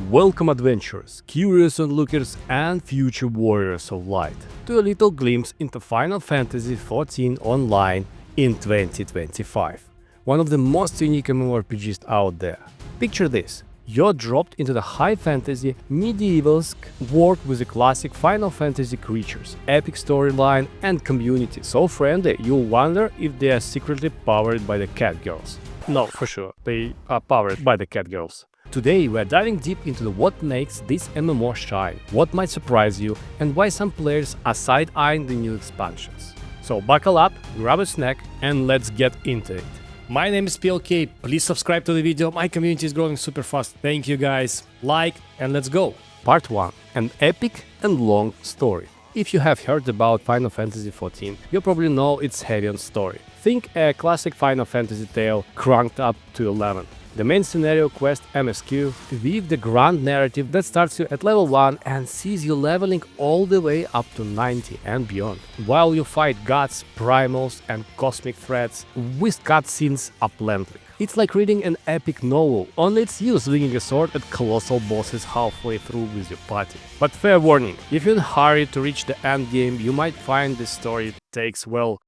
Welcome adventurers, curious onlookers and future warriors of light to a little glimpse into Final Fantasy XIV Online in 2025. One of the most unique MMORPGs out there. Picture this, you're dropped into the high fantasy medieval-esque world with the classic Final Fantasy creatures, epic storyline and community so friendly you'll wonder if they are secretly powered by the cat girls. No, for sure, they are powered by the cat girls. Today we're diving deep into what makes this MMO shine, what might surprise you, and why some players are side-eyeing the new expansions. So buckle up, grab a snack, and let's get into it. My name is PLK, please subscribe to the video, my community is growing super fast, thank you guys, like, and let's go! Part 1. An epic and long story. If you have heard about Final Fantasy XIV, you probably know it's heavy on story. Think a classic Final Fantasy tale cranked up to 11. The main scenario quest MSQ weave the grand narrative that starts you at level 1 and sees you leveling all the way up to 90 and beyond, while you fight gods, primals and cosmic threats with cutscenes aplenty. It's like reading an epic novel, only it's you swinging a sword at colossal bosses halfway through with your party. But fair warning, if you're in a hurry to reach the endgame, you might find this story takes, well,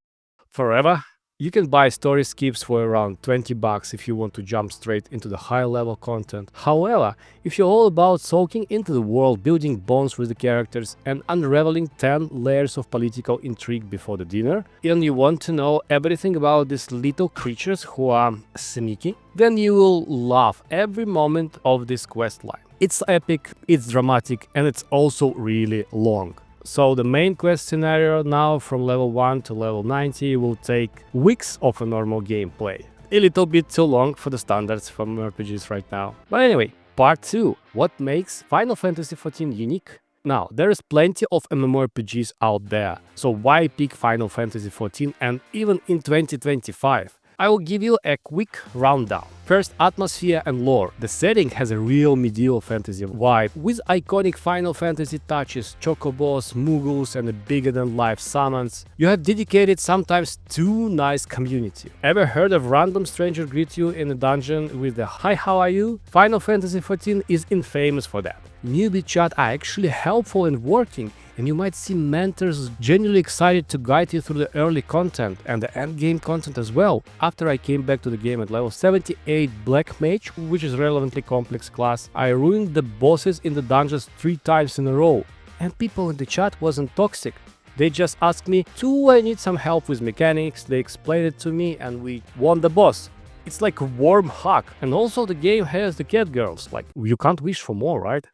forever. You can buy story skips for around $20 if you want to jump straight into the high-level content. However, if you're all about soaking into the world, building bonds with the characters, and unraveling 10 layers of political intrigue before the dinner, and you want to know everything about these little creatures who are sneaky, then you will love every moment of this questline. It's epic, it's dramatic, and it's also really long. So the main quest scenario now from level 1 to level 90 will take weeks of a normal gameplay. A little bit too long for the standards from RPGs right now. But anyway, part 2. What makes Final Fantasy XIV unique? Now, there is plenty of MMORPGs out there, so why pick Final Fantasy XIV and even in 2025? I will give you a quick rundown. First, atmosphere and lore. The setting has a real medieval fantasy vibe, with iconic Final Fantasy touches, chocobos, muggles and a bigger-than-life summons. You have dedicated, sometimes too nice community. Ever heard of random stranger greet you in a dungeon with the "Hi, how are you"? Final Fantasy XIV is infamous for that. Newbie chat are actually helpful and working, and you might see mentors genuinely excited to guide you through the early content and the endgame content as well. After I came back to the game at level 78 Black Mage, which is relevantly complex class, I ruined the bosses in the dungeons 3 times in a row. And people in the chat wasn't toxic. They just asked me, "Do I need some help with mechanics?" They explained it to me and we won the boss. It's like a warm hug. And also the game has the cat girls, like you can't wish for more, right?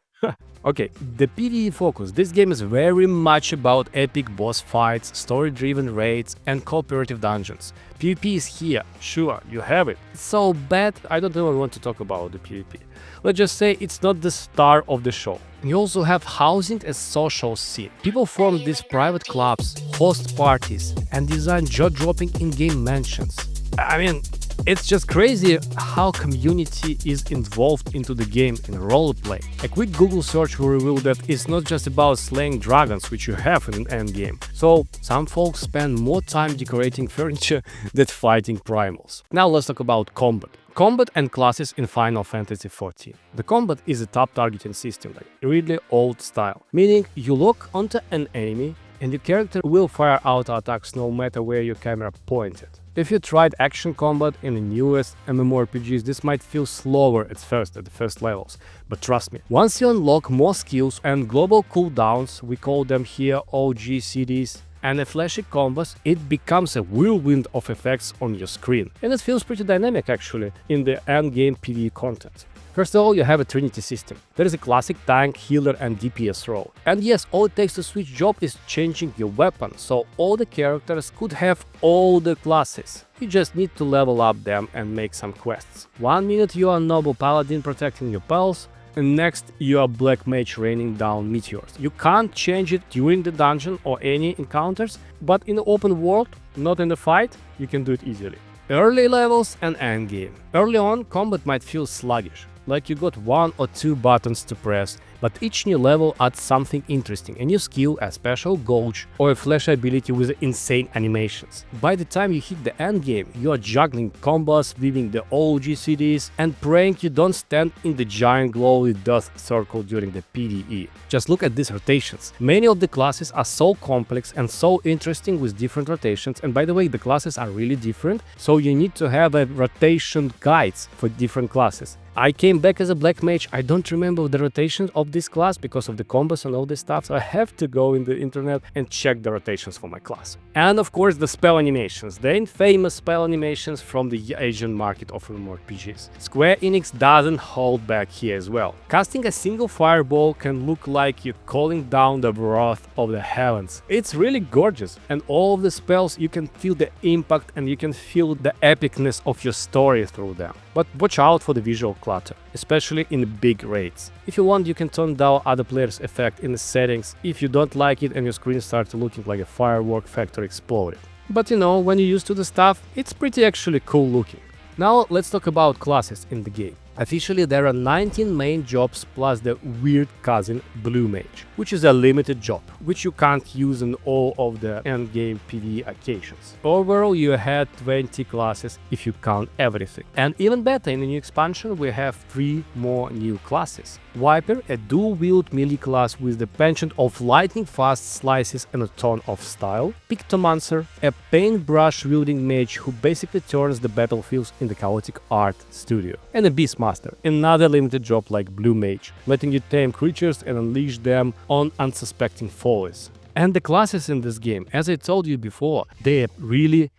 Okay, the PvE focus. This game is very much about epic boss fights, story-driven raids and cooperative dungeons. PvP is here, sure, you have it. It's so bad, I don't even want to talk about the PvP. Let's just say it's not the star of the show. You also have housing as social scene. People form these private clubs, host parties and design jaw-dropping in-game mansions. I mean, it's just crazy how community is involved into the game in roleplay. A quick Google search will reveal that it's not just about slaying dragons, which you have in an endgame. So some folks spend more time decorating furniture than fighting primals. Now let's talk about combat. Combat and classes in Final Fantasy XIV. The combat is a top targeting system, like really old style, meaning you lock onto an enemy and your character will fire out attacks no matter where your camera pointed. If you tried action combat in the newest MMORPGs, this might feel slower at the first levels, but trust me, once you unlock more skills and global cooldowns, we call them here OGCDs, and a flashy combos, it becomes a whirlwind of effects on your screen. And it feels pretty dynamic actually in the endgame PVE content. First of all, you have a trinity system. There is a classic tank, healer and DPS role. And yes, all it takes to switch job is changing your weapon, so all the characters could have all the classes. You just need to level up them and make some quests. 1 minute you are noble paladin protecting your pals, and next you are black mage raining down meteors. You can't change it during the dungeon or any encounters, but in the open world, not in the fight, you can do it easily. Early levels and endgame. Early on, combat might feel sluggish. like you got 1 or 2 buttons to press, but each new level adds something interesting, a new skill, a special gauge, or a flash ability with insane animations. By the time you hit the end game, you are juggling combos, weaving the OG CDs, and praying you don't stand in the giant glowy dust circle during the PvE. Just look at these rotations. Many of the classes are so complex and so interesting with different rotations, and by the way, the classes are really different, so you need to have a rotation guides for different classes. I came back as a black mage. I don't remember the rotations of this class because of the combos and all this stuff, so I have to go in the internet and check the rotations for my class. And of course the spell animations, the infamous spell animations from the Asian market of MMORPGs. Square Enix doesn't hold back here as well. Casting a single fireball can look like you're calling down the wrath of the heavens. It's really gorgeous, and all of the spells you can feel the impact and you can feel the epicness of your story through them. But watch out for the visual clutter, especially in the big raids. If you want, you can turn down other players' effect in the settings if you don't like it and your screen starts looking like a firework factory exploded. But you know, when you're used to the stuff, it's pretty actually cool looking. Now let's talk about classes in the game. Officially there are 19 main jobs plus the weird cousin Blue Mage, which is a limited job, which you can't use in all of the endgame PvE occasions. Overall you had 20 classes if you count everything. And even better, in the new expansion we have 3 more new classes. Viper, a dual-wield melee class with the penchant of lightning-fast slices and a ton of style. Pictomancer, a paintbrush-wielding mage who basically turns the battlefields into chaotic art studio. And a Beastmaster, another limited job like Blue Mage, letting you tame creatures and unleash them on unsuspecting foes. And the classes in this game, as I told you before, they are really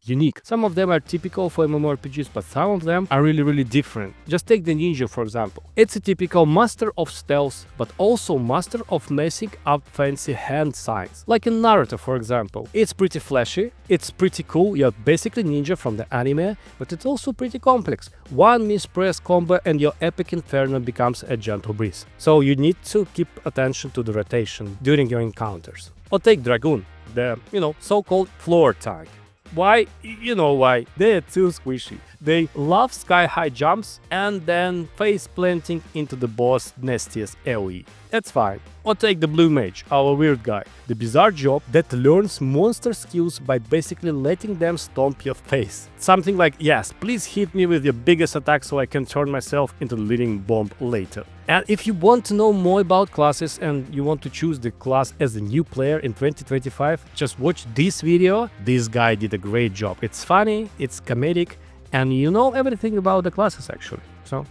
unique. Some of them are typical for MMORPGs, but some of them are really different. Just take the ninja for example. It's a typical master of stealth, but also master of messing up fancy hand signs. Like in Naruto for example. It's pretty flashy, it's pretty cool, you're basically ninja from the anime, but it's also pretty complex. One mispressed combo and your epic inferno becomes a gentle breeze. So you need to keep attention to the rotation during your encounters. Or take Dragoon, the, so-called floor tank. Why? You know why. They are too squishy. They love sky-high jumps and then face planting into the boss' nastiest AoE. That's fine. Or take the Blue Mage, our weird guy. The bizarre job that learns monster skills by basically letting them stomp your face. Something like, yes, please hit me with your biggest attack so I can turn myself into the living bomb later. And if you want to know more about classes and you want to choose the class as a new player in 2025, just watch this video. This guy did a great job. It's funny, it's comedic, and you know everything about the classes actually. So,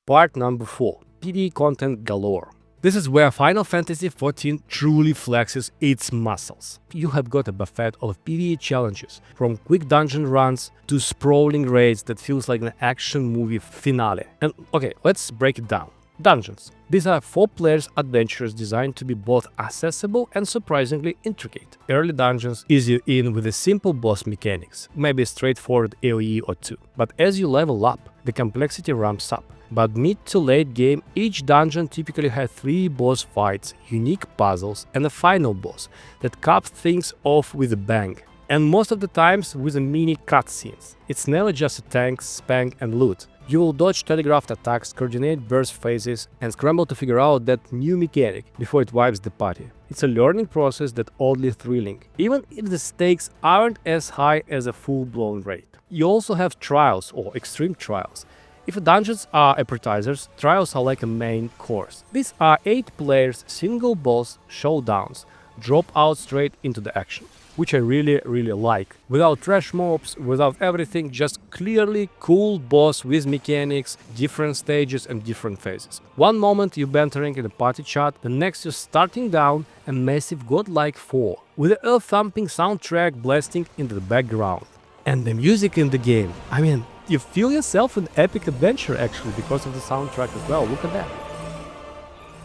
Part number 4. PVE content galore. This is where Final Fantasy XIV truly flexes its muscles. You have got a buffet of PvE challenges, from quick dungeon runs to sprawling raids that feels like an action movie finale. And okay, let's break it down. Dungeons. These are 4 players adventures designed to be both accessible and surprisingly intricate. Early dungeons ease you in with the simple boss mechanics, maybe a straightforward AoE or 2. But as you level up, the complexity ramps up. But mid to late game, each dungeon typically has 3 boss fights, unique puzzles, and a final boss that caps things off with a bang. And most of the times with a mini cutscenes. It's never just a tank, spang, and loot. You will dodge telegraphed attacks, coordinate burst phases, and scramble to figure out that new mechanic before it wipes the party. It's a learning process that's oddly thrilling, even if the stakes aren't as high as a full-blown raid. You also have trials or extreme trials. If dungeons are appetizers, trials are like a main course. These are 8 players, single boss showdowns, drop out straight into the action, which I really like. Without trash mobs, without everything, just clearly cool boss with mechanics, different stages and different phases. One moment you're bantering in a party chat, the next you're starting down a massive godlike 4, with the earth-thumping soundtrack blasting into the background. And the music in the game, I mean, you feel yourself in epic adventure actually because of the soundtrack as well, look at that.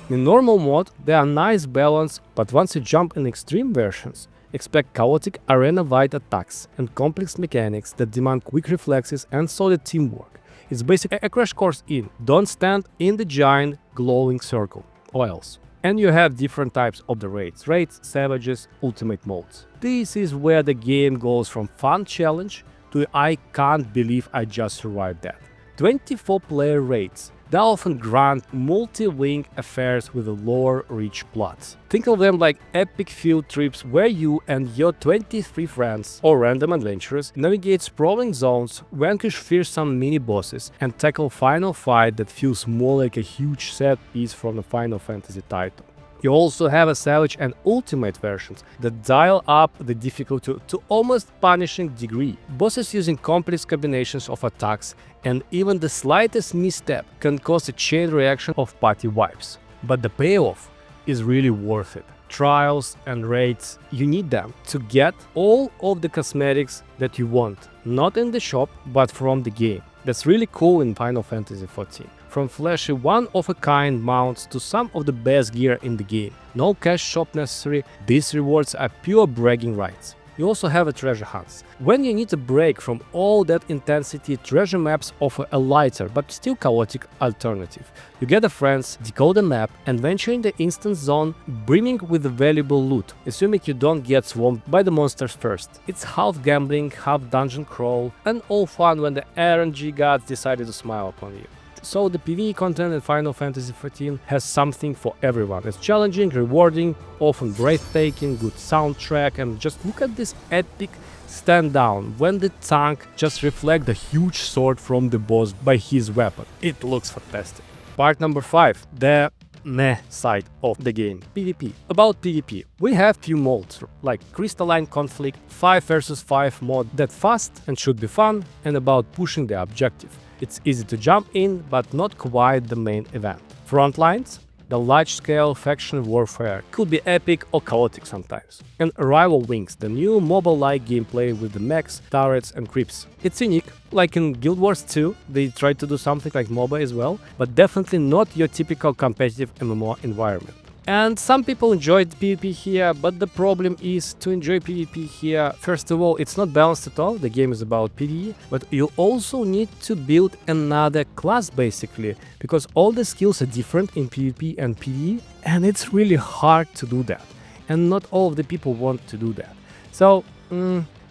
In normal mode, there are nice balance, but once you jump in extreme versions, expect chaotic arena-wide attacks and complex mechanics that demand quick reflexes and solid teamwork. It's basically a crash course in don't stand in the giant glowing circle, or else. And you have different types of the raids, savages, ultimate modes. This is where the game goes from fun challenge to I can't believe I just survived that. 24 player raids, They often grant multi-wing affairs with lore-rich plots. Think of them like epic field trips where you and your 23 friends or random adventurers navigate sprawling zones, vanquish fearsome mini-bosses, and tackle final fight that feels more like a huge set piece from a Final Fantasy title. You also have a Savage and Ultimate versions that dial up the difficulty to almost punishing degree. Bosses using complex combinations of attacks, and even the slightest misstep can cause a chain reaction of party wipes. But the payoff is really worth it. Trials and raids, you need them to get all of the cosmetics that you want, not in the shop, but from the game. That's really cool in Final Fantasy XIV. From flashy one-of-a-kind mounts to some of the best gear in the game. No cash shop necessary, these rewards are pure bragging rights. You also have a treasure hunts. When you need a break from all that intensity, treasure maps offer a lighter but still chaotic alternative. You gather friends, decode a map, and venture in the instance zone brimming with valuable loot, assuming you don't get swamped by the monsters first. It's half gambling, half dungeon crawl, and all fun when the RNG gods decided to smile upon you. So the PVE content in Final Fantasy XIV has something for everyone. It's challenging, rewarding, often breathtaking, good soundtrack, and just look at this epic stand down when the tank just reflects the huge sword from the boss by his weapon. It looks fantastic. Part number 5, the meh side of the game, PvP. About PvP, we have few modes like Crystalline Conflict, 5 vs 5 mod that's fast and should be fun, and about pushing the objective. It's easy to jump in, but not quite the main event. Frontlines, the large-scale faction warfare, could be epic or chaotic sometimes. And Rival Wings, the new mobile-like gameplay with the mechs, turrets and creeps. It's unique, like in Guild Wars 2, they tried to do something like MOBA as well, but definitely not your typical competitive MMO environment. And some people enjoyed PvP here, but the problem is to enjoy PvP here. First of all, it's not balanced at all, the game is about PvE, but you also need to build another class basically, because all the skills are different in PvP and PvE, and it's really hard to do that. And not all of the people want to do that. So,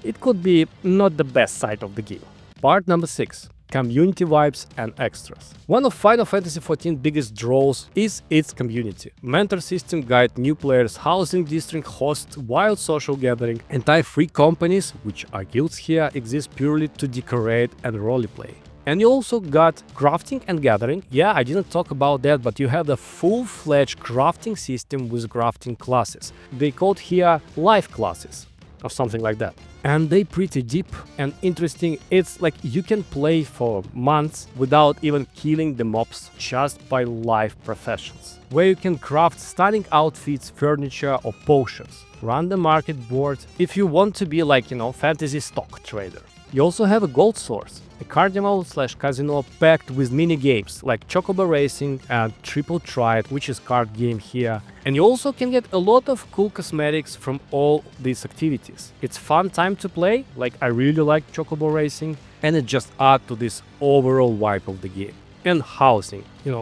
it could be not the best side of the game. Part number 6. Community vibes and extras. One of Final Fantasy XIV's biggest draws is its community. Mentor system guide new players, housing district hosts wild social gathering, entire free companies, which are guilds here, exist purely to decorate and roleplay. And you also got crafting and gathering. Yeah, I didn't talk about that, but you have the full-fledged crafting system with crafting classes. They called here life classes or something like that. And they pretty deep and interesting. It's like you can play for months without even killing the mobs just by live professions, where you can craft stunning outfits, furniture or potions. Run the market board if you want to be like, fantasy stock trader. You also have a gold source, a carnival/casino packed with mini games like Chocobo Racing and Triple Triad, which is card game here. And you also can get a lot of cool cosmetics from all these activities. It's fun time to play, like I really like Chocobo Racing, and it just adds to this overall vibe of the game. And housing, we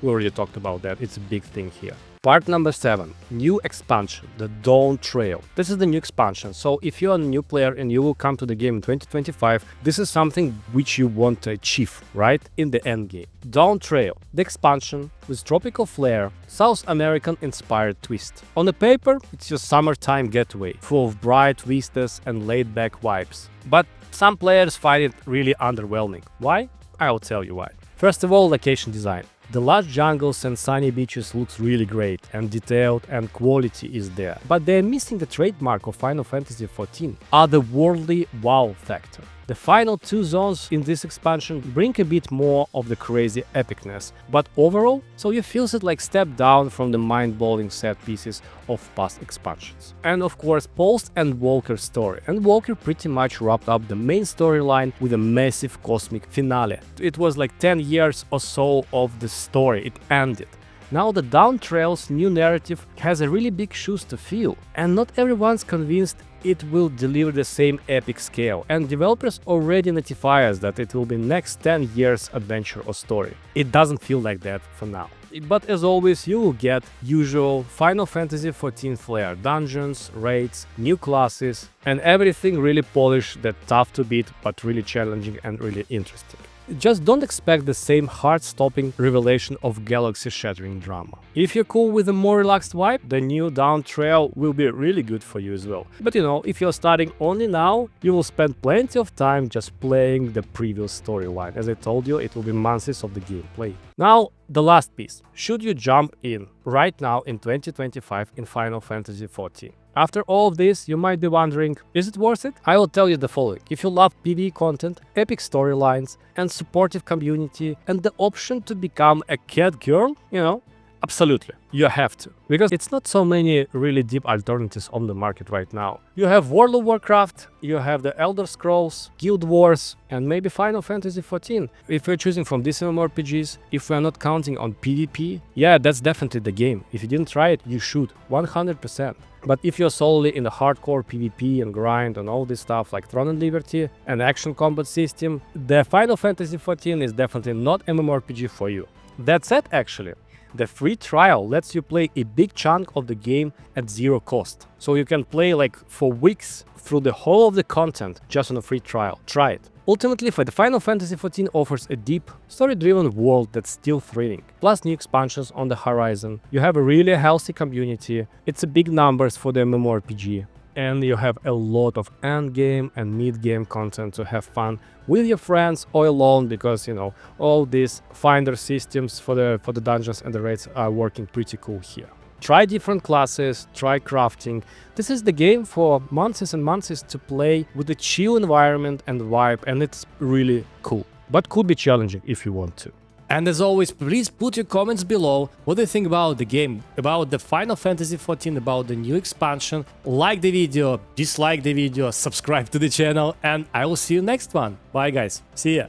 already talked about that, it's a big thing here. Part number 7, new expansion, the Dawn Trail. This is the new expansion, so if you're a new player and you will come to the game in 2025, this is something which you want to achieve, right, in the end game. Dawn Trail, the expansion with tropical flair, South American inspired twist. On the paper, it's your summertime getaway, full of bright vistas and laid-back vibes. But some players find it really underwhelming. Why? I'll tell you why. First of all, location design. The large jungles and sunny beaches looks really great and detailed and quality is there. But they're missing the trademark of Final Fantasy XIV, otherworldly wow factor. The final 2 zones in this expansion bring a bit more of the crazy epicness, but overall, so you feel it like step down from the mind-blowing set pieces of past expansions. And of course, Pulse and Walker's story. And Walker pretty much wrapped up the main storyline with a massive cosmic finale. It was like 10 years or so of the story, it ended. Now the Dawn Trail's new narrative has a really big shoes to fill, and not everyone's convinced it will deliver the same epic scale, and developers already notify us that it will be next 10 years adventure or story. It doesn't feel like that for now. But as always, you will get usual Final Fantasy XIV flair, dungeons, raids, new classes, and everything really polished, that tough to beat but really challenging and really interesting. just don't expect the same heart-stopping revelation of galaxy-shattering drama. If you're cool with a more relaxed vibe, the new Dawn Trail will be really good for you as well. But if you're starting only now, you will spend plenty of time just playing the previous storyline. As I told you, it will be months of the gameplay. Now, the last piece. Should you jump in right now in 2025 in Final Fantasy XIV? After all of this, you might be wondering, is it worth it? I will tell you the following. If you love PvE content, epic storylines, and supportive community, and the option to become a cat girl, absolutely, you have to. Because it's not so many really deep alternatives on the market right now. You have World of Warcraft, you have the Elder Scrolls, Guild Wars, and maybe Final Fantasy XIV. If you're choosing from these MMORPGs, if we're not counting on PvP, yeah, that's definitely the game. If you didn't try it, you should, 100%. But if you're solely in the hardcore PvP and grind and all this stuff like Throne and Liberty and action combat system, the Final Fantasy XIV is definitely not MMORPG for you. That said, actually, the free trial lets you play a big chunk of the game at zero cost. So you can play for weeks through the whole of the content just on a free trial. Try it. Ultimately, the Final Fantasy XIV offers a deep, story-driven world that's still thrilling, plus new expansions on the horizon. You have a really healthy community, it's a big numbers for the MMORPG, and you have a lot of endgame and mid-game content to have fun with your friends or alone, because all these finder systems for the dungeons and the raids are working pretty cool here. Try different classes, try crafting. This is the game for months and months to play with a chill environment and vibe, and it's really cool. But could be challenging if you want to. And as always, please put your comments below. What do you think about the game, about the Final Fantasy XIV, about the new expansion? Like the video, dislike the video, subscribe to the channel, and I will see you next one. Bye guys, see ya!